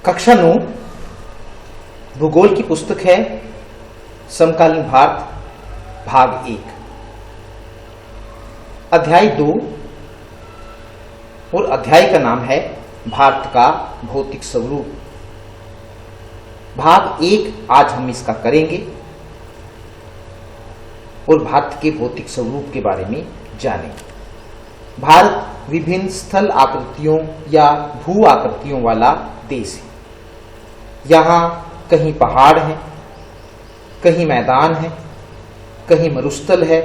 कक्षा 9 भूगोल की पुस्तक है समकालीन भारत भाग 1 अध्याय 2 और अध्याय का नाम है भारत का भौतिक स्वरूप। भाग 1 आज हम इसका करेंगे और भारत के भौतिक स्वरूप के बारे में जानेंगे। भारत विभिन्न स्थल आकृतियों या भू आकृतियों वाला देश है। यहाँ कहीं पहाड़ है, कहीं मैदान है, कहीं मरुस्थल है,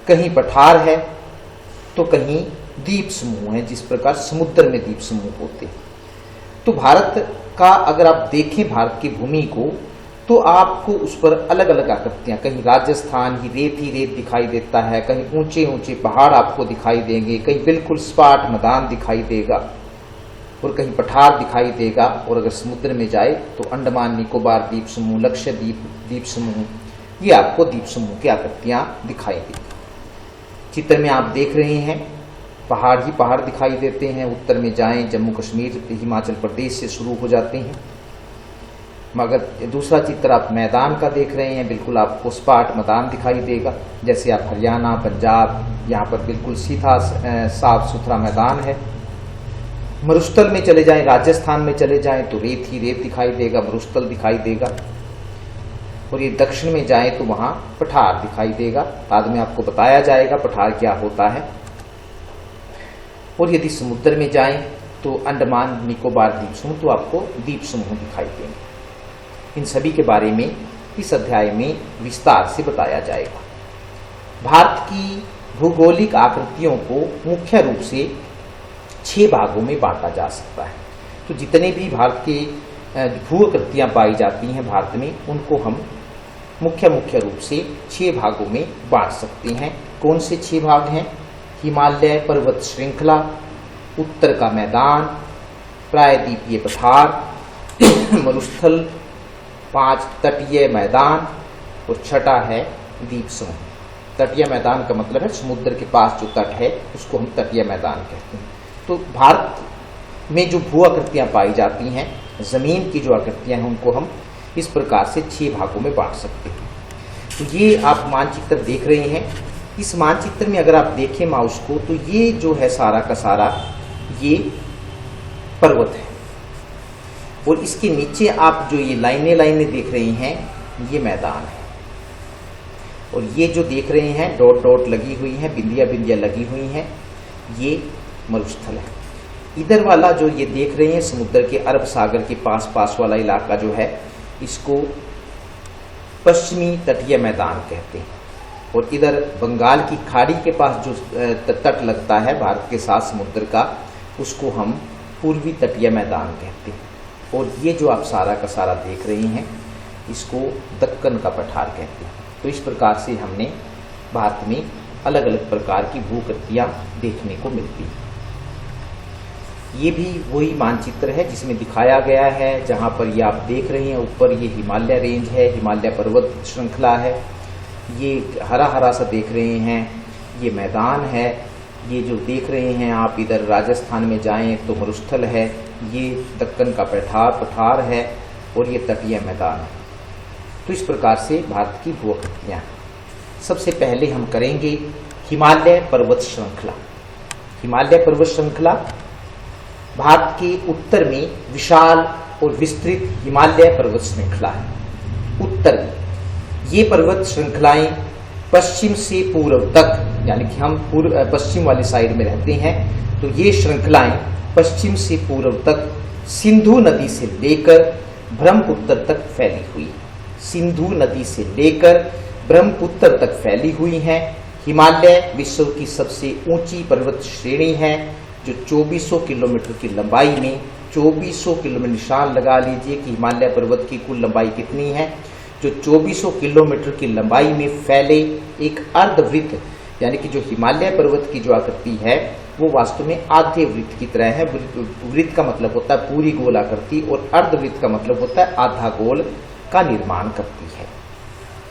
कहीं पठार है, तो कहीं द्वीप समूह है, जिस प्रकार समुद्र में द्वीप समूह होते हैं। तो भारत का अगर आप देखें भारत की भूमि को, तो आपको उस पर अलग अलग आकृतियां, कहीं राजस्थान ही रेत दिखाई देता है, कहीं ऊंचे ऊंचे पहाड़ आपको दिखाई देंगे, कहीं बिल्कुल सपाट मैदान दिखाई देगा और कहीं पठार दिखाई देगा। और अगर समुद्र में जाए तो अंडमान निकोबार द्वीप समूह, लक्षद्वीप द्वीप समूह, ये आपको द्वीप समूह की आकृतियां दिखाई देगी। चित्र में आप देख रहे हैं पहाड़ ही पहाड़ दिखाई देते हैं। उत्तर में जाएं जम्मू कश्मीर हिमाचल प्रदेश से शुरू हो जाते हैं। मगर दूसरा चित्र आप मैदान का देख रहे हैं, बिल्कुल आपको सपाट मैदान दिखाई देगा। जैसे आप हरियाणा, पंजाब, यहाँ पर बिल्कुल सीधा साफ सुथरा मैदान है। मरुस्थल में चले जाएं, राजस्थान में चले जाएं तो रेत ही रेत दिखाई देगा, मरुस्थल दिखाई देगा। और ये दक्षिण में जाएं तो वहां पठार दिखाई देगा। बाद में आपको बताया जाएगा पठार क्या होता है। और यदि समुद्र में जाएं तो अंडमान निकोबार द्वीप समूह, तो आपको द्वीप समूह दिखाई देंगे। इन सभी के बारे में इस अध्याय में विस्तार से बताया जाएगा। भारत की भौगोलिक आकृतियों को मुख्य रूप से 6 भागों में बांटा जा सकता है। तो जितने भी भारत के भू आकृतियां पाई जाती हैं भारत में, उनको हम मुख्य रूप से 6 भागों में बांट सकते हैं। कौन से 6 भाग हैं? हिमालय पर्वत श्रृंखला, उत्तर का मैदान, प्रायद्वीपीय पठार, मरुस्थल, 5 तटीय मैदान और 6 है द्वीप समूह। तटीय मैदान का मतलब है समुद्र के पास जो तट है उसको हम तटीय मैदान कहते हैं। तो भारत में जो भू आकृतियां पाई जाती हैं, जमीन की जो आकृतियां हैं, उनको हम इस प्रकार से 6 भागों में बांट सकते हैं। तो ये आप मानचित्र देख रहे हैं। इस मानचित्र में अगर आप देखें माउस को, तो ये जो है सारा का सारा ये पर्वत है और इसके नीचे आप जो ये लाइनें देख रही हैं, ये मैदान है। और ये जो देख रहे हैं डॉट लगी हुई हैं, बिंदियां लगी हुई हैं, ये मरुस्थल है। इधर वाला जो ये देख रहे हैं समुद्र के अरब सागर के पास वाला इलाका जो है, इसको पश्चिमी तटीय मैदान कहते हैं। और इधर बंगाल की खाड़ी के पास जो तट लगता है भारत के साथ समुद्र का, उसको हम पूर्वी तटीय मैदान कहते हैं। और ये जो आप सारा का सारा देख रहे हैं, इसको दक्कन का पठार कहते हैं। तो इस प्रकार से हमने भारत में अलग अलग प्रकार की भूआकृतियां देखने को मिलती हैं। ये भी वही मानचित्र है जिसमें दिखाया गया है, जहां पर ये आप देख रहे हैं ऊपर ये हिमालय रेंज है, हिमालय पर्वत श्रृंखला है। ये हरा सा देख रहे हैं, ये मैदान है। ये जो देख रहे हैं आप इधर राजस्थान में जाएं तो मरुस्थल है, ये दक्कन का पठार है और ये तटीय मैदान है। तो इस प्रकार से भारत की भूआकृतियां। सबसे पहले हम करेंगे हिमालय पर्वत श्रृंखला। हिमालय पर्वत श्रृंखला भारत के उत्तर में विशाल और विस्तृत हिमालय पर्वत श्रृंखला है। उत्तर में ये पर्वत श्रृंखलाएं पश्चिम से पूर्व तक, यानी कि हम पश्चिम वाली साइड में रहते हैं, तो ये श्रृंखलाएं पश्चिम से पूर्व तक सिंधु नदी से लेकर ब्रह्मपुत्र तक फैली हुई है। सिंधु नदी से लेकर ब्रह्मपुत्र तक फैली हुई हैं। हिमालय विश्व की सबसे ऊंची पर्वत श्रेणी है, जो 2400 किलोमीटर की लंबाई में, 2400 किलोमीटर निशान लगा लीजिए कि हिमालय पर्वत की कुल लंबाई कितनी है, जो 2400 किलोमीटर की लंबाई में फैले एक अर्धवृत्त, यानी कि जो हिमालय पर्वत की जो आकृति है वो वास्तव में आधे वृत्त की तरह है। वृत्त का मतलब होता है पूरी गोल आकृति और अर्धवृत्त का मतलब होता है आधा गोल का निर्माण करती है।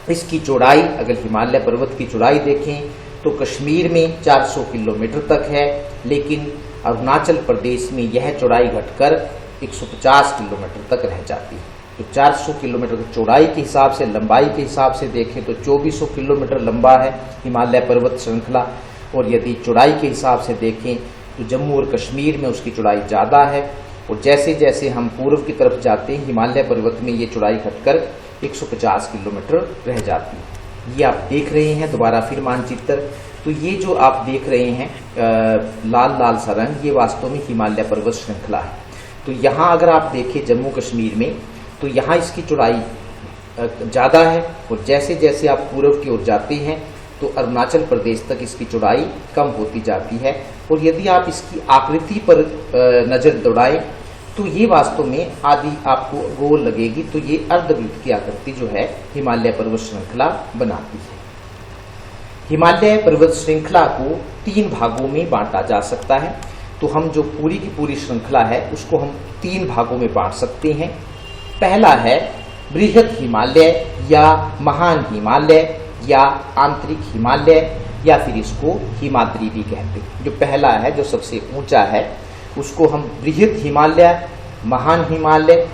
इसकी चौड़ाई, अगर हिमालय पर्वत की चौड़ाई देखें तो कश्मीर में 400 किलोमीटर तक है, लेकिन अरुणाचल प्रदेश में यह चौड़ाई घटकर 150 किलोमीटर तक रह जाती है। तो 400 किलोमीटर की चौड़ाई के हिसाब से, लंबाई के हिसाब से देखें तो 2400 किलोमीटर लंबा है हिमालय पर्वत श्रृंखला, और यदि चौड़ाई के हिसाब से देखें तो जम्मू और कश्मीर में उसकी चौड़ाई ज़्यादा है, और जैसे जैसे हम पूर्व की तरफ जाते हैं हिमालय पर्वत में ये चौड़ाई घटकर 150 किलोमीटर रह जाती है। ये आप देख रहे हैं दोबारा फिर मानचित्र। तो ये जो आप देख रहे हैं लाल लाल सा रंग, ये वास्तव में हिमालय पर्वत श्रृंखला है। तो यहाँ अगर आप देखें जम्मू कश्मीर में, तो यहाँ इसकी चौड़ाई ज़्यादा है, और जैसे जैसे आप पूर्व की ओर जाते हैं तो अरुणाचल प्रदेश तक इसकी चौड़ाई कम होती जाती है। और यदि आप इसकी आकृति पर नज़र दौड़ाएं तो ये वास्तव में आदि आपको गोल लगेगी, तो ये अर्धवृत्त की आकृति जो है हिमालय पर्वत श्रृंखला बनाती है। हिमालय पर्वत श्रृंखला को 3 भागों में बांटा जा सकता है। तो हम जो पूरी की पूरी श्रृंखला है उसको हम 3 भागों में बांट सकते हैं। पहला है बृहद हिमालय या महान हिमालय या आंतरिक हिमालय, या फिर इसको हिमाद्री भी कहते हैं। जो पहला है, जो सबसे ऊंचा है, उसको हम बृहद हिमालय, महान हिमालय,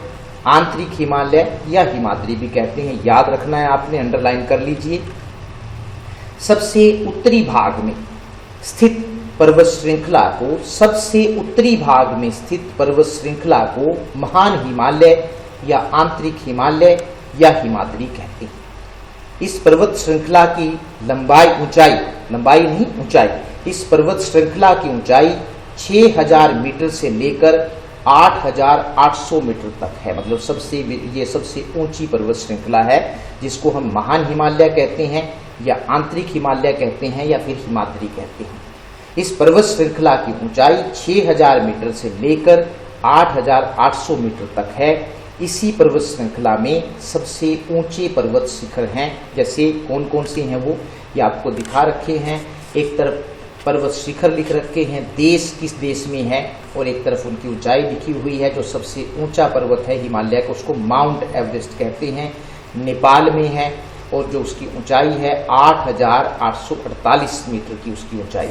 आंतरिक हिमालय या हिमाद्री भी कहते हैं। याद रखना है आपने, अंडरलाइन कर लीजिए। सबसे उत्तरी भाग में स्थित पर्वत श्रृंखला को, सबसे उत्तरी भाग में स्थित पर्वत श्रृंखला को महान हिमालय या आंतरिक हिमालय या हिमाद्री कहते हैं। इस पर्वत श्रृंखला की लंबाई नहीं ऊंचाई, इस पर्वत श्रृंखला की ऊंचाई 6000 मीटर से लेकर 8800 मीटर तक है। मतलब ये सबसे ऊंची पर्वत श्रृंखला है, जिसको हम महान हिमालय कहते हैं या आंतरिक हिमालय कहते हैं या फिर हिमाद्री कहते हैं। इस पर्वत श्रृंखला की ऊंचाई 6000 मीटर से लेकर 8800 मीटर तक है। इसी पर्वत श्रृंखला में सबसे ऊंचे पर्वत शिखर हैं। जैसे कौन कौन से हैं वो ये आपको दिखा रखे हैं। एक तरफ पर्वत शिखर लिख रखे हैं, देश किस देश में है, और एक तरफ उनकी ऊंचाई लिखी हुई है। जो सबसे ऊंचा पर्वत है हिमालय को, उसको माउंट एवरेस्ट कहते हैं, नेपाल में है, और जो उसकी ऊंचाई है 8848 मीटर की उसकी ऊंचाई।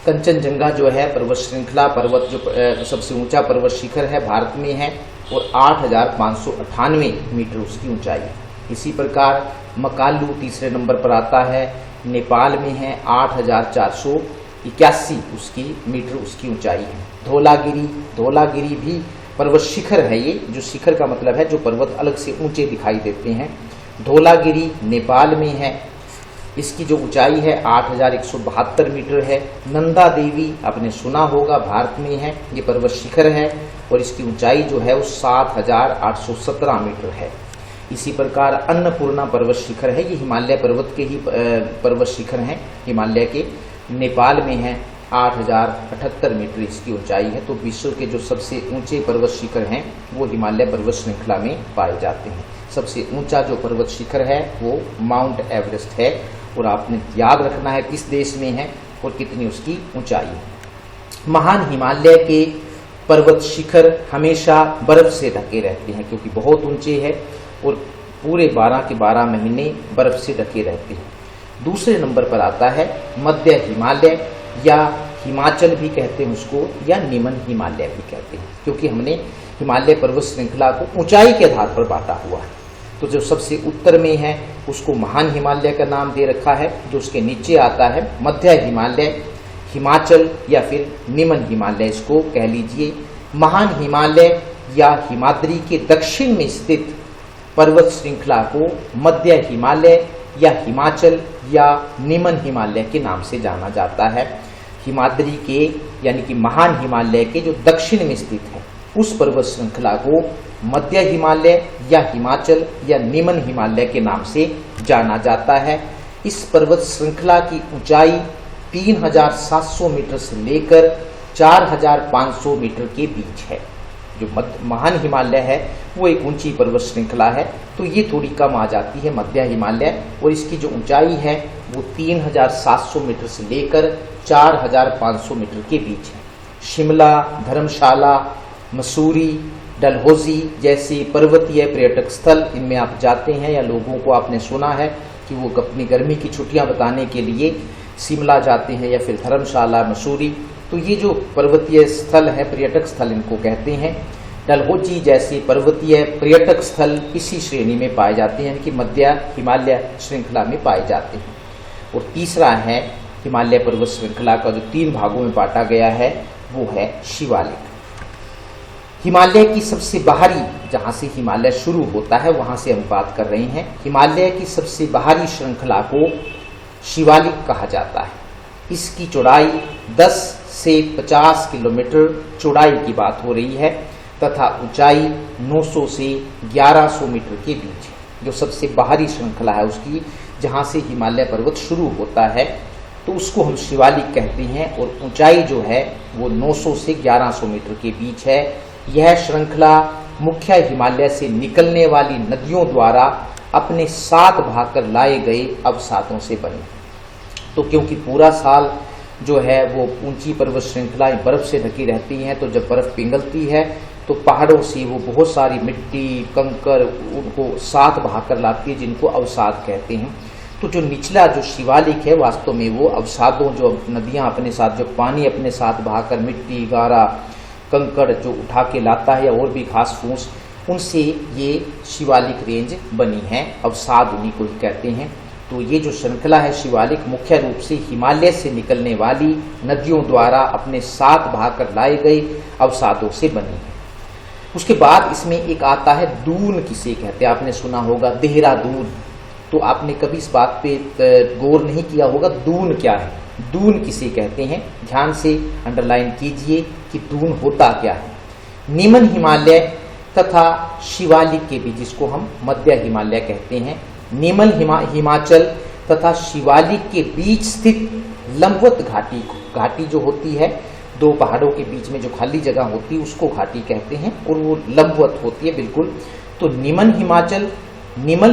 कंचनजंगा जो है पर्वत श्रृंखला, पर्वत जो सबसे ऊंचा पर्वत शिखर है भारत में है, और 8598 मीटर उसकी ऊंचाई है। इसी प्रकार मकालू तीसरे नंबर पर आता है, नेपाल में है, 8481 मीटर उसकी ऊंचाई है। धौलागिरी भी पर्वत शिखर है। ये जो शिखर का मतलब है जो पर्वत अलग से ऊंचे दिखाई देते हैं। धौलागिरी नेपाल में है, इसकी जो ऊंचाई है 8172 मीटर है। नंदा देवी आपने सुना होगा, भारत में है, ये पर्वत शिखर है, और इसकी ऊंचाई जो है वो 7817 मीटर है। इसी प्रकार अन्नपूर्णा पर्वत शिखर है, ये हिमालय पर्वत के ही पर्वत शिखर हैं हिमालय के, नेपाल में है, 8078 मीटर इसकी ऊंचाई है। तो विश्व के जो सबसे ऊंचे पर्वत शिखर हैं वो हिमालय पर्वत श्रृंखला में पाए जाते हैं। सबसे ऊंचा जो पर्वत शिखर है वो माउंट एवरेस्ट है, और आपने याद रखना है किस देश में है और कितनी उसकी ऊंचाई है। महान हिमालय के पर्वत शिखर हमेशा बर्फ से ढके रहते हैं, क्योंकि बहुत ऊंचे हैं और पूरे 12 के 12 महीने बर्फ से ढके रहते हैं। दूसरे नंबर पर आता है मध्य हिमालय, या हिमाचल भी कहते हैं उसको, या निम्न हिमालय भी कहते हैं, क्योंकि हमने हिमालय पर्वत श्रृंखला को ऊंचाई के आधार पर बांटा हुआ है। तो जो सबसे उत्तर में है उसको महान हिमालय का नाम दे रखा है, जो उसके नीचे आता है मध्य हिमालय, हिमाचल या फिर निम्न हिमालय इसको कह लीजिए। महान हिमालय या हिमाद्री के दक्षिण में स्थित पर्वत श्रृंखला को मध्य हिमालय या हिमाचल या निम्न हिमालय के नाम से जाना जाता है। हिमाद्री के यानी कि महान हिमालय के जो दक्षिण में स्थित है उस पर्वत श्रृंखला को मध्य हिमालय या हिमाचल या निम्न हिमालय के नाम से जाना जाता है। इस पर्वत श्रृंखला की ऊंचाई 3700 मीटर से लेकर 4500 मीटर के बीच है। जो महान हिमालय है वो एक ऊंची पर्वत श्रृंखला है, तो ये थोड़ी कम आ जाती है मध्य हिमालय, और इसकी जो ऊंचाई है वो 3700 मीटर से लेकर 4500 मीटर के बीच है। शिमला, धर्मशाला, मसूरी, डलहौजी जैसे पर्वतीय पर्यटक स्थल, इनमें आप जाते हैं या लोगों को आपने सुना है कि वो अपनी गर्मी की छुट्टियां बताने के लिए शिमला जाते हैं या फिर धर्मशाला, मसूरी। तो तो ये जो पर्वतीय स्थल है, पर्यटक स्थल इनको कहते हैं। डलहौजी जैसे पर्वतीय पर्यटक स्थल इसी श्रेणी में पाए जाते हैं, यानी कि मध्य हिमालय श्रृंखला में पाए जाते हैं। और तीसरा है हिमालय पर्वत श्रृंखला का जो 3 भागों में बांटा गया है वो है शिवालिक। हिमालय की सबसे बाहरी, जहां से हिमालय शुरू होता है वहां से हम बात कर रहे हैं। हिमालय की सबसे बाहरी श्रृंखला को शिवालिक कहा जाता है। इसकी चौड़ाई 10 से 50 किलोमीटर चौड़ाई की बात हो रही है तथा ऊंचाई 900 से 1100 मीटर के बीच है। जो सबसे बाहरी श्रृंखला है उसकी, जहां से हिमालय पर्वत शुरू होता है, तो उसको हम शिवालिक कहते हैं। और ऊंचाई जो है वो 900 से 1100 मीटर के बीच है। यह श्रृंखला मुख्य हिमालय से निकलने वाली नदियों द्वारा अपने साथ भागकर लाए गए अवसादों से बनी। तो क्योंकि पूरा साल जो है वो ऊंची पर्वत श्रृंखलाएं बर्फ से ढकी रहती हैं, तो जब बर्फ पिघलती है तो पहाड़ों से वो बहुत सारी मिट्टी, कंकर उनको साथ भागकर लाती है, जिनको अवसाद कहते हैं। तो जो निचला जो शिवालिक है, वास्तव में वो अवसादों, जो नदियां अपने साथ, जो पानी अपने साथ भागकर मिट्टी, गारा, कंकड़ जो उठा के लाता है, और भी घास फूस, उनसे ये शिवालिक रेंज बनी है। अवसाद उन्हीं को ही कहते हैं। तो ये जो श्रृंखला है शिवालिक, मुख्य रूप से हिमालय से निकलने वाली नदियों द्वारा अपने साथ भागकर लाए गए अवसादों से बनी है। उसके बाद इसमें एक आता है दून, किसे कहते हैं, आपने सुना होगा देहरादून। तो आपने कभी इस बात पे गौर नहीं किया होगा, दून क्या है, दून किसे कहते हैं। ध्यान से अंडरलाइन कीजिए कि दून होता क्या है। निम्न हिमालय तथा शिवालिक के बीच, जिसको हम मध्य हिमालय कहते हैं, निम्न हिमाचल तथा शिवालिक के बीच स्थित लंबवत घाटी जो होती है, 2 पहाड़ों के बीच में जो खाली जगह होती है उसको घाटी कहते हैं, और वो लंबवत होती है बिल्कुल। तो निम्न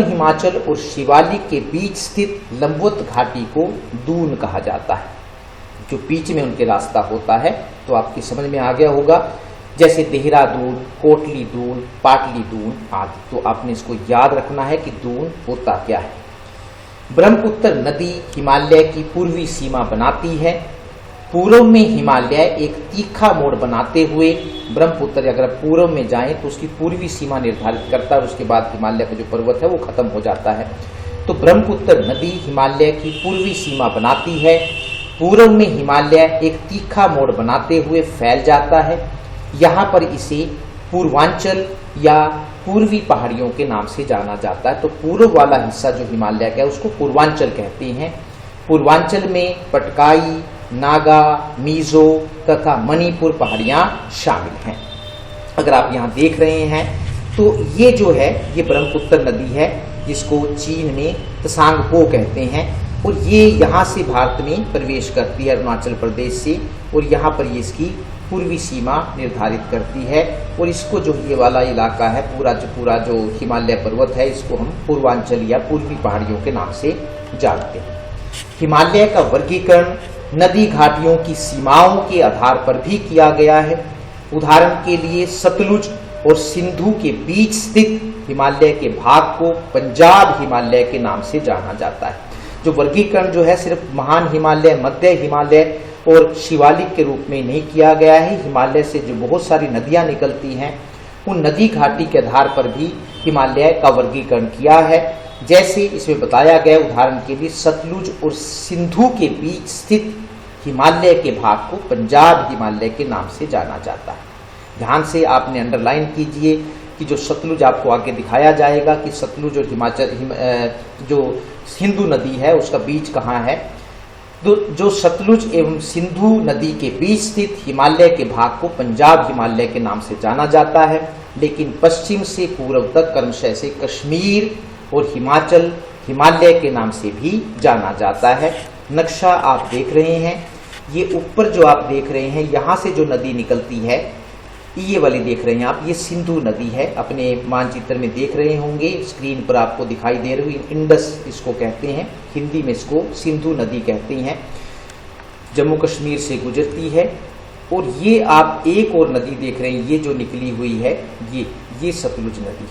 हिमाचल और शिवालिक के बीच स्थित लंबवत घाटी को दून कहा जाता है। जो बीच में उनके रास्ता होता है, तो आपकी समझ में आ गया होगा, जैसे देहरादून, कोटली दून, पाटली दून आदि। तो आपने इसको याद रखना है कि दून होता क्या है। ब्रह्मपुत्र नदी हिमालय की पूर्वी सीमा बनाती है। पूर्व में हिमालय एक तीखा मोड़ बनाते हुए ब्रह्मपुत्र, अगर पूर्व में जाएं तो उसकी पूर्वी सीमा निर्धारित करता है, उसके बाद हिमालय का जो पर्वत है वो खत्म हो जाता है। तो ब्रह्मपुत्र नदी हिमालय की पूर्वी सीमा बनाती है। पूर्व में हिमालय एक तीखा मोड़ बनाते हुए फैल जाता है। यहाँ पर इसे पूर्वांचल या पूर्वी पहाड़ियों के नाम से जाना जाता है। तो पूर्व वाला हिस्सा जो हिमालय का है उसको पूर्वांचल कहते हैं। पूर्वांचल में पटकाई, नागा, मिजो तथा मणिपुर पहाड़ियां शामिल हैं। अगर आप यहाँ देख रहे हैं तो ये जो है ये ब्रह्मपुत्र नदी है, जिसको चीन में त्सांगपो कहते हैं, और ये यहाँ से भारत में प्रवेश करती है अरुणाचल प्रदेश से, और यहाँ पर ये इसकी पूर्वी सीमा निर्धारित करती है। और इसको जो ये वाला इलाका है, पूरा जो हिमालय पर्वत है, इसको हम पूर्वांचल या पूर्वी पहाड़ियों के नाम से जानते हैं। हिमालय का वर्गीकरण नदी घाटियों की सीमाओं के आधार पर भी किया गया है। उदाहरण के लिए सतलुज और सिंधु के बीच स्थित हिमालय के भाग को पंजाब हिमालय के नाम से जाना जाता है। जो वर्गीकरण जो है सिर्फ महान हिमालय, मध्य हिमालय और शिवालिक के रूप में नहीं किया गया है। हिमालय से जो बहुत सारी नदियां निकलती हैं, उन नदी घाटी के आधार पर भी हिमालय का वर्गीकरण किया है। जैसे इसमें बताया गया, उदाहरण के लिए सतलुज और सिंधु के बीच स्थित हिमालय के भाग को पंजाब हिमालय के नाम से जाना जाता है। ध्यान से आपने अंडरलाइन कीजिए कि जो सतलुज आपको आगे दिखाया जाएगा कि सतलुज और जो सिंधु नदी है उसका बीच कहाँ है। तो जो सतलुज एवं सिंधु नदी के बीच स्थित हिमालय के भाग को पंजाब हिमालय के नाम से जाना जाता है, लेकिन पश्चिम से पूर्व तक क्रमशः से कश्मीर और हिमाचल हिमालय के नाम से भी जाना जाता है। नक्शा आप देख रहे हैं, ये ऊपर जो आप देख रहे हैं, यहाँ से जो नदी निकलती है, ये वाली देख रहे हैं आप, ये सिंधु नदी है। अपने मानचित्र में देख रहे होंगे, स्क्रीन पर आपको दिखाई दे रही है, इंडस इसको कहते हैं, हिंदी में इसको सिंधु नदी कहते हैं। जम्मू कश्मीर से गुजरती है। और ये आप एक और नदी देख रहे हैं, ये जो निकली हुई है, ये सतलुज नदी।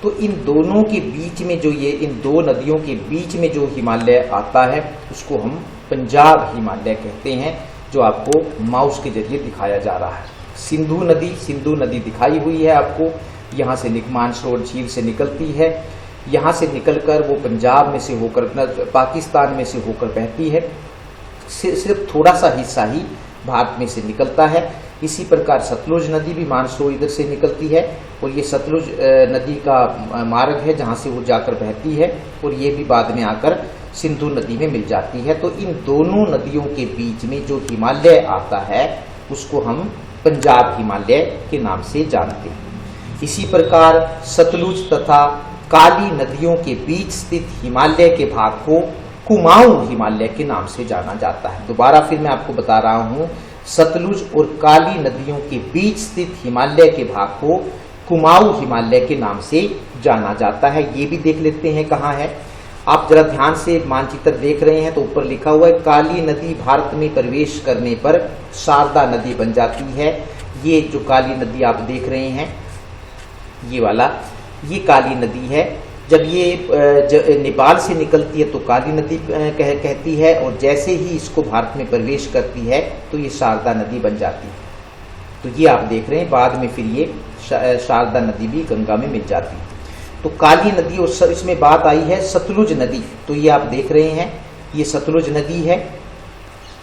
तो इन दोनों के बीच में जो इन 2 नदियों के बीच में जो हिमालय आता है उसको हम पंजाब हिमालय कहते हैं। जो आपको माउस के जरिए दिखाया जा रहा है। सिंधु नदी दिखाई हुई है आपको, यहाँ से मानसरोवर झील से निकलती है, यहाँ से निकलकर वो पंजाब में से होकर पाकिस्तान में से होकर बहती है, सिर्फ थोड़ा सा हिस्सा ही भारत में से निकलता है। इसी प्रकार सतलुज नदी भी मानसरोवर इधर से निकलती है और ये सतलुज नदी का मार्ग है जहाँ से वो जाकर बहती है और ये भी बाद में आकर सिंधु नदी में मिल जाती है। तो इन दोनों नदियों के बीच में जो हिमालय आता है उसको हम पंजाब हिमालय के नाम से जानते हैं। इसी प्रकार सतलुज तथा काली नदियों के बीच स्थित हिमालय के भाग को कुमाऊं हिमालय के नाम से जाना जाता है। दोबारा फिर मैं आपको बता रहा हूं, सतलुज और काली नदियों के बीच स्थित हिमालय के भाग को कुमाऊं हिमालय के नाम से जाना जाता है। ये भी देख लेते हैं कहाँ है। आप जरा ध्यान से मानचित्र देख रहे हैं तो ऊपर लिखा हुआ है काली नदी भारत में प्रवेश करने पर शारदा नदी बन जाती है। ये जो काली नदी आप देख रहे हैं ये वाला, ये काली नदी है। जब ये नेपाल से निकलती है तो काली नदी कहती है और जैसे ही इसको भारत में प्रवेश करती है तो ये शारदा नदी बन जाती है। तो ये आप देख रहे हैं, बाद में फिर ये शारदा नदी भी गंगा में मिल जाती है। तो काली नदी, और इसमें बात आई है सतलुज नदी, तो ये आप देख रहे हैं ये सतलुज नदी है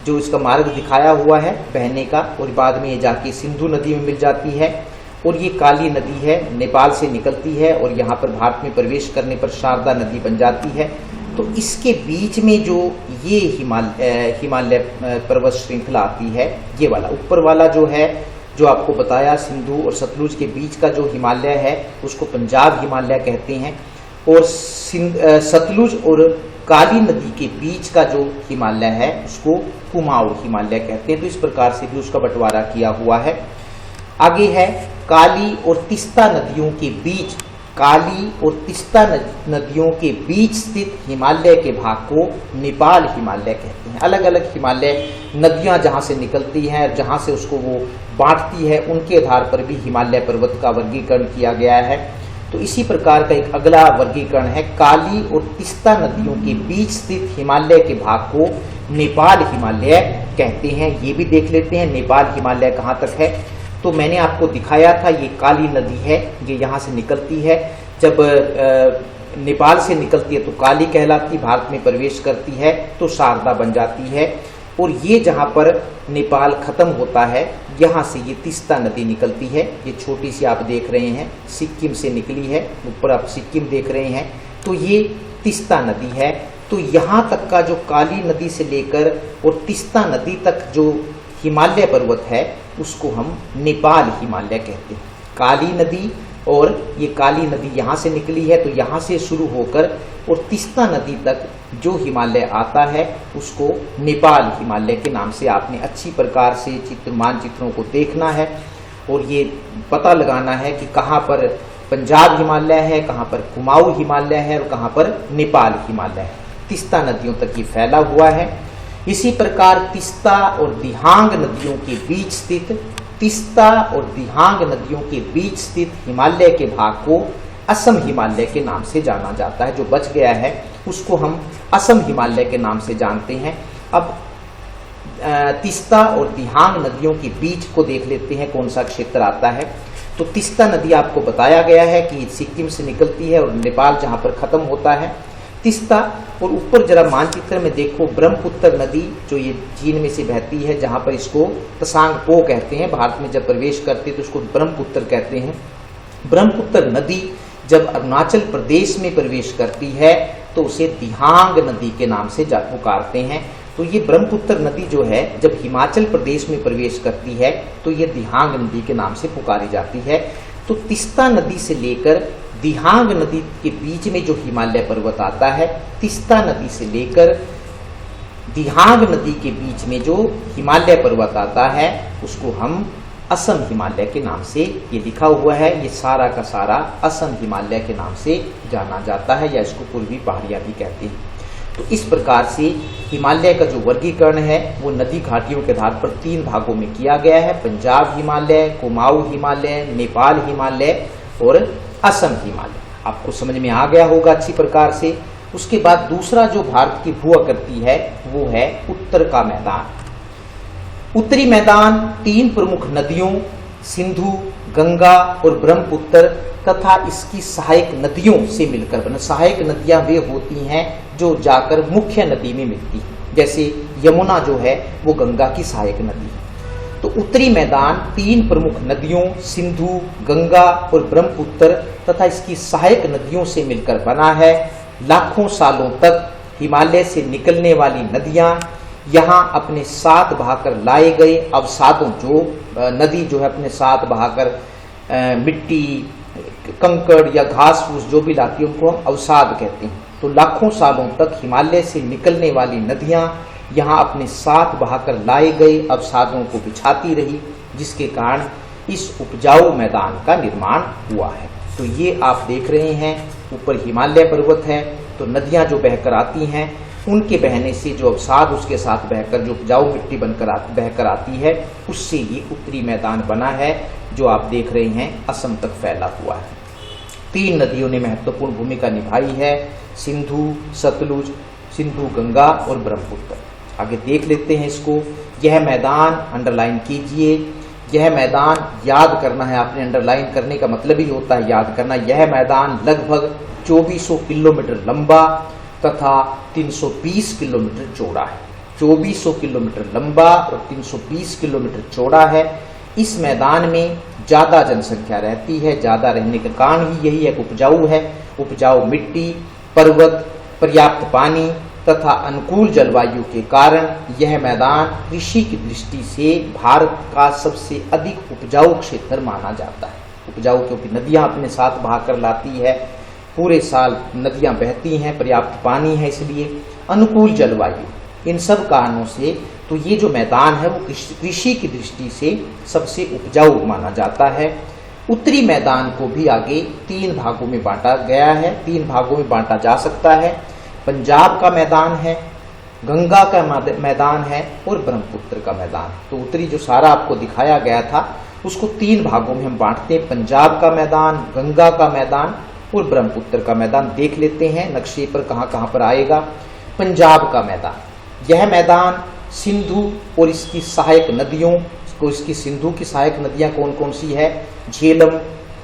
जो इसका मार्ग दिखाया हुआ है बहने का, और बाद में ये जाके सिंधु नदी में मिल जाती है। और ये काली नदी है, नेपाल से निकलती है और यहाँ पर भारत में प्रवेश करने पर शारदा नदी बन जाती है। तो इसके बीच में जो ये हिमालय पर्वत श्रृंखला आती है, ये वाला ऊपर वाला जो है, जो आपको बताया सिंधु और सतलुज के बीच का जो हिमालय है उसको पंजाब हिमालय कहते हैं, और सतलुज और काली नदी के बीच का जो हिमालय है उसको कुमाऊं हिमालय कहते हैं। तो इस प्रकार से भी उसका बंटवारा किया हुआ है। आगे है काली और तीस्ता नदियों के बीच, काली और तीस्ता नदियों के बीच स्थित हिमालय के भाग को नेपाल हिमालय कहते हैं। अलग अलग हिमालय नदियां जहां से निकलती हैं और जहां से उसको वो बांटती है उनके आधार पर भी हिमालय पर्वत का वर्गीकरण किया गया है। तो इसी प्रकार का एक अगला वर्गीकरण है, काली और तीस्ता नदियों के बीच स्थित हिमालय के भाग को नेपाल हिमालय कहते हैं। ये भी देख लेते हैं नेपाल हिमालय कहाँ तक है। तो मैंने आपको दिखाया था ये काली नदी है, ये यहाँ से निकलती है। जब नेपाल से निकलती है तो काली कहलाती, भारत में प्रवेश करती है तो शारदा बन जाती है। और ये जहाँ पर नेपाल खत्म होता है यहाँ से ये तीस्ता नदी निकलती है। ये छोटी सी आप देख रहे हैं, सिक्किम से निकली है, ऊपर आप सिक्किम देख रहे हैं, तो ये तीस्ता नदी है। तो यहाँ तक का जो काली नदी से लेकर और तीस्ता नदी तक जो हिमालय पर्वत है उसको हम नेपाल हिमालय कहते हैं। काली नदी, और ये काली नदी यहाँ से निकली है तो यहाँ से शुरू होकर और तीस्ता नदी तक जो हिमालय आता है उसको नेपाल हिमालय के नाम से आपने अच्छी प्रकार से मानचित्रों को देखना है और ये पता लगाना है कि कहाँ पर पंजाब हिमालय है, कहाँ पर कुमाऊं हिमालय है और कहाँ पर नेपाल हिमालय है। तीस्ता नदियों तक ये फैला हुआ है। इसी प्रकार तीस्ता और दिहांग नदियों के बीच स्थित, तीस्ता और दिहांग नदियों के बीच स्थित हिमालय के भाग को असम हिमालय के नाम से जाना जाता है। जो बच गया है उसको हम असम हिमालय के नाम से जानते हैं। अब तीस्ता और दिहांग नदियों के बीच को देख लेते हैं कौन सा क्षेत्र आता है। तो तीस्ता नदी आपको बताया गया है कि सिक्किम से निकलती है और नेपाल जहां पर खत्म होता है तीस्ता। और ऊपर जरा मानचित्र में देखो ब्रह्मपुत्र नदी जो ये चीन में से बहती है, जहां पर इसको तसांग पो कहते हैं, भारत में जब प्रवेश करते तो उसको ब्रह्मपुत्र कहते हैं। ब्रह्मपुत्र नदी जब अरुणाचल प्रदेश में प्रवेश करती है तो उसे दिहांग नदी के नाम से पुकारते हैं। तो ये ब्रह्मपुत्र नदी जो है जब हिमाचल प्रदेश में प्रवेश करती है तो ये दिहांग नदी के नाम से पुकारी जाती है। तो तीस्ता नदी से लेकर दिहांग नदी के बीच में जो हिमालय पर्वत आता है, तीस्ता नदी से लेकर दिहांग नदी के बीच में जो हिमालय पर्वत आता है उसको हम असम हिमालय के नाम से, ये लिखा हुआ है, ये सारा का सारा असम हिमालय के नाम से जाना जाता है, या इसको पूर्वी पहाड़ियां भी कहते हैं। तो इस प्रकार से हिमालय का जो वर्गीकरण है वो नदी घाटियों के आधार पर 3 भागों में किया गया है, पंजाब हिमालय, कुमाऊं हिमालय, नेपाल हिमालय और असम हिमालय। आपको समझ में आ गया होगा अच्छी प्रकार से। उसके बाद दूसरा जो भारत की भू आकृति है वो है उत्तर का मैदान। उत्तरी मैदान 3 प्रमुख नदियों सिंधु, गंगा और ब्रह्मपुत्र तथा इसकी सहायक नदियों से मिलकर बना। सहायक नदियां वे होती हैं जो जाकर मुख्य नदी में मिलती हैं, जैसे यमुना जो है वो गंगा की सहायक नदी है। तो उत्तरी मैदान 3 प्रमुख नदियों सिंधु, गंगा और ब्रह्मपुत्र तथा इसकी सहायक नदियों से मिलकर बना है। लाखों सालों तक हिमालय से निकलने वाली नदियां यहाँ अपने साथ बहाकर लाए गए अवसादों, जो नदी जो है अपने साथ बहाकर मिट्टी, कंकड़ या घास फूस जो भी लाती है उनको हम अवसाद कहते हैं। तो लाखों सालों तक हिमालय से निकलने वाली नदियां यहाँ अपने साथ बहाकर लाए गए अवसादों को बिछाती रही, जिसके कारण इस उपजाऊ मैदान का निर्माण हुआ है। तो ये आप देख रहे हैं ऊपर हिमालय पर्वत है, तो नदियां जो बहकर आती हैं उनके बहने से जो अवसाद उसके साथ बहकर जो उपजाऊ मिट्टी बहकर आती है, उससे ये उत्तरी मैदान बना है जो आप देख रहे हैं असम तक फैला हुआ है। 3 नदियों ने महत्वपूर्ण भूमिका निभाई है, सिंधु, सतलुज, सिंधु, गंगा और ब्रह्मपुत्र। आगे देख लेते हैं इसको। यह मैदान अंडरलाइन कीजिए, यह मैदान याद करना है आपने। अंडरलाइन करने का मतलब ही होता है याद करना। यह मैदान लगभग 2400 किलोमीटर लंबा तथा 320 किलोमीटर चौड़ा है। 2400 किलोमीटर लंबा और 320 किलोमीटर चौड़ा है। इस मैदान में ज्यादा जनसंख्या रहती है। ज्यादा रहने का कारण ही यही है, उपजाऊ है। उपजाऊ मिट्टी, पर्वत, पर्याप्त पानी तथा अनुकूल जलवायु के कारण यह मैदान कृषि की दृष्टि से भारत का सबसे अधिक उपजाऊ क्षेत्र माना जाता है। उपजाऊ क्योंकि नदियां अपने साथ बहाकर लाती है, पूरे साल नदियां बहती हैं, पर्याप्त पानी है, इसलिए अनुकूल जलवायु, इन सब कारणों से तो ये जो मैदान है वो कृषि की दृष्टि से सबसे उपजाऊ माना जाता है। उत्तरी मैदान को भी आगे 3 भागों में बांटा गया है, 3 भागों में बांटा जा सकता है। पंजाब का मैदान है, गंगा का मैदान है और ब्रह्मपुत्र का मैदान। तो उत्तरी जो सारा आपको दिखाया गया था उसको 3 भागों में हम बांटते हैं, पंजाब का मैदान, गंगा का मैदान और ब्रह्मपुत्र का मैदान। देख लेते हैं नक्शे पर कहां पर आएगा। पंजाब का मैदान, यह मैदान सिंधु और इसकी सहायक नदियों को, इसकी सिंधु की सहायक नदियां कौन कौन सी है, झेलम,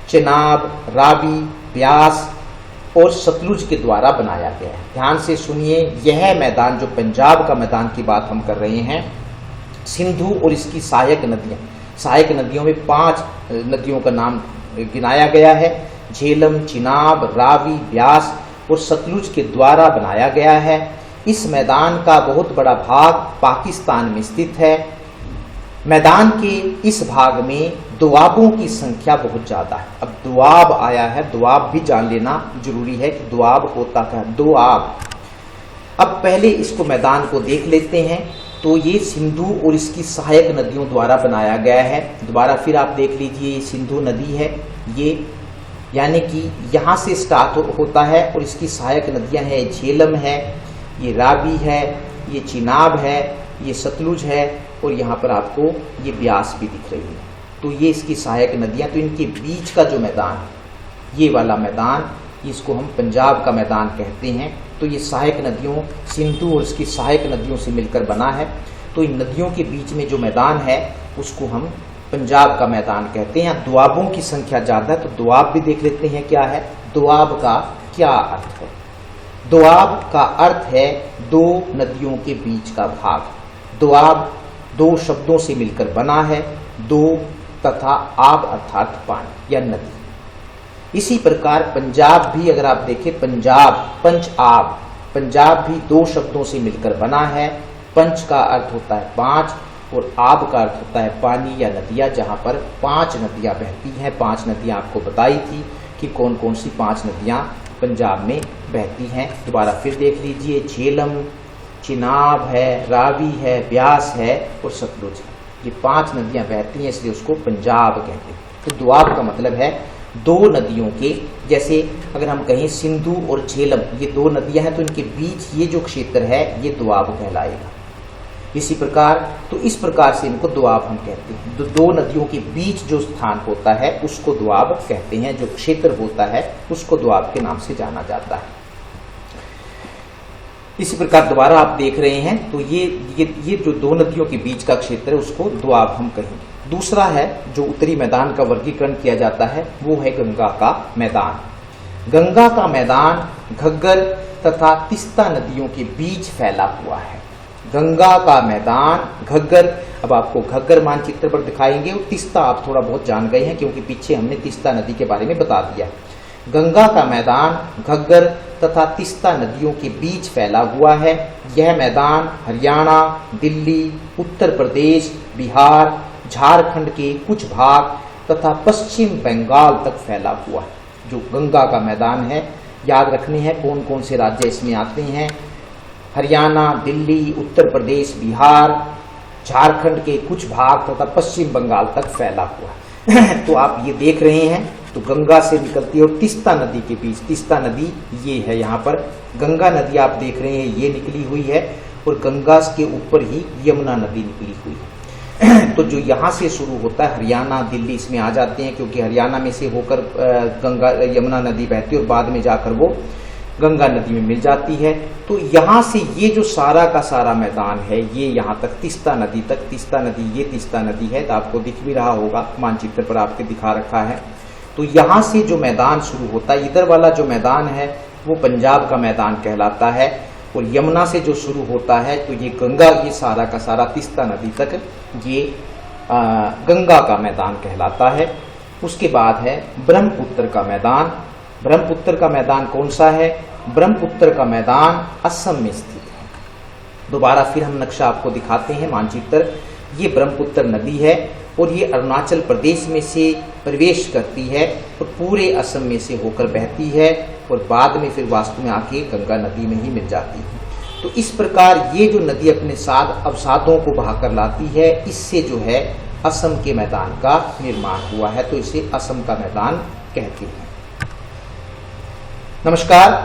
चेनाब, रावी, ब्यास और सतलुज के द्वारा बनाया गया है। ध्यान से सुनिए, यह मैदान जो पंजाब का मैदान की बात हम कर रहे हैं, सिंधु और इसकी सहायक नदियां, सहायक नदियों में 5 नदियों का नाम गिनाया गया है, झेलम, चिनाब, रावी, ब्यास और सतलुज के द्वारा बनाया गया है। इस मैदान का बहुत बड़ा भाग पाकिस्तान में स्थित है। मैदान के इस भाग में दोआबों की संख्या बहुत ज्यादा है। अब दोआब आया है, दोआब भी जान लेना जरूरी है कि दोआब होता क्या है। दोआब, अब पहले इसको मैदान को देख लेते हैं। तो ये सिंधु और इसकी सहायक नदियों द्वारा बनाया गया है। दोबारा फिर आप देख लीजिए, ये सिंधु नदी है, ये यानी कि यहाँ से स्टार्ट होता है और इसकी सहायक नदियां हैं, झेलम है, ये रावी है, ये चिनाब है, ये सतलुज है और यहाँ पर आपको ये ब्यास भी दिख रही है। तो ये इसकी सहायक नदियां, तो इनके बीच का जो मैदान है, ये वाला मैदान, इसको हम पंजाब का मैदान कहते हैं। तो ये सहायक नदियों सिंधु और इसकी सहायक नदियों से मिलकर बना है। तो इन नदियों के बीच में जो मैदान है उसको हम पंजाब का मैदान कहते हैं। दोआबों की संख्या ज्यादा है, तो दोआब भी देख लेते हैं क्या है। दोआब का क्या अर्थ है? दोआब का अर्थ है 2 नदियों के बीच का भाग। दोआब 2 शब्दों से मिलकर बना है, दो तथा आब अर्थात पानी या नदी। इसी प्रकार पंजाब भी अगर आप देखें, पंजाब, पंच आब, पंजाब भी 2 शब्दों से मिलकर बना है। पंच का अर्थ होता है 5 और आब का अर्थ होता है पानी या नदियां, जहां पर 5 नदियां बहती हैं। 5 नदियां आपको बताई थी कि कौन कौन सी 5 नदियां पंजाब में बहती हैं। दोबारा फिर देख लीजिए, झेलम, चिनाब है, रावी है, ब्यास है और सतलुज है। ये 5 नदियां बहती हैं, इसलिए उसको पंजाब कहते हैं। तो दोआब का मतलब है 2 नदियों के, जैसे अगर हम कहें सिंधु और झेलम, ये 2 नदियां हैं, तो इनके बीच ये जो क्षेत्र है ये दोआब कहलाएगा। इसी प्रकार, तो इस प्रकार से इनको दोआब हम कहते हैं। तो 2 नदियों के बीच जो स्थान होता है उसको दोआब कहते हैं, जो क्षेत्र होता है उसको दोआब के नाम से जाना जाता है। इसी प्रकार दोबारा आप देख रहे हैं तो ये जो दो नदियों के बीच का क्षेत्र है उसको दोआब हम कहेंगे। दूसरा है जो उत्तरी मैदान का वर्गीकरण किया जाता है वो है गंगा का मैदान। गंगा का मैदान घग्गर तथा तीस्ता नदियों के बीच फैला हुआ है। गंगा का मैदान घग्गर, अब आपको घग्गर मानचित्र पर दिखाएंगे और तीस्ता आप थोड़ा बहुत जान गए हैं क्योंकि पीछे हमने तीस्ता नदी के बारे में बता दिया। गंगा का मैदान घग्गर तथा तीस्ता नदियों के बीच फैला हुआ है। यह मैदान हरियाणा, दिल्ली, उत्तर प्रदेश, बिहार, झारखंड के कुछ भाग तथा पश्चिम बंगाल तक फैला हुआ है। जो गंगा का मैदान है, याद रखने हैं कौन कौन से राज्य इसमें आते हैं। हरियाणा, दिल्ली, उत्तर प्रदेश, बिहार, झारखंड के कुछ भाग तथा पश्चिम बंगाल तक फैला हुआ है। तो आप ये देख रहे हैं तो गंगा से निकलती है और तीस्ता नदी के बीच, तीस्ता नदी ये है, यहाँ पर गंगा नदी आप देख रहे हैं ये निकली हुई है और गंगा के ऊपर ही यमुना नदी निकली हुई है। तो जो यहाँ से शुरू होता है हरियाणा, दिल्ली इसमें आ जाते हैं क्योंकि हरियाणा में से होकर गंगा यमुना नदी बहती है और बाद में जाकर वो गंगा नदी में मिल जाती है। तो यहाँ से ये जो सारा का सारा मैदान है ये यहाँ तक तीस्ता नदी तक, तीस्ता नदी ये तीस्ता नदी है, तो आपको दिख भी रहा होगा मानचित्र पर आपके दिखा रखा है। तो यहाँ से जो मैदान शुरू होता है, इधर वाला जो मैदान है वो पंजाब का मैदान कहलाता है और यमुना से जो शुरू होता है तो ये गंगा, ये सारा का सारा तीस्ता नदी तक ये गंगा का मैदान कहलाता है। उसके बाद है ब्रह्मपुत्र का मैदान। ब्रह्मपुत्र का मैदान कौन सा है? ब्रह्मपुत्र का मैदान असम में स्थित है। दोबारा फिर हम नक्शा आपको दिखाते हैं मानचित्र। ये ब्रह्मपुत्र नदी है और ये अरुणाचल प्रदेश में से प्रवेश करती है और पूरे असम में से होकर बहती है और बाद में फिर वास्तव में आके गंगा नदी में ही मिल जाती है। तो इस प्रकार ये जो नदी अपने साथ अवसादों को बहाकर लाती है, इससे जो है असम के मैदान का निर्माण हुआ है, तो इसे असम का मैदान कहते हैं। नमस्कार।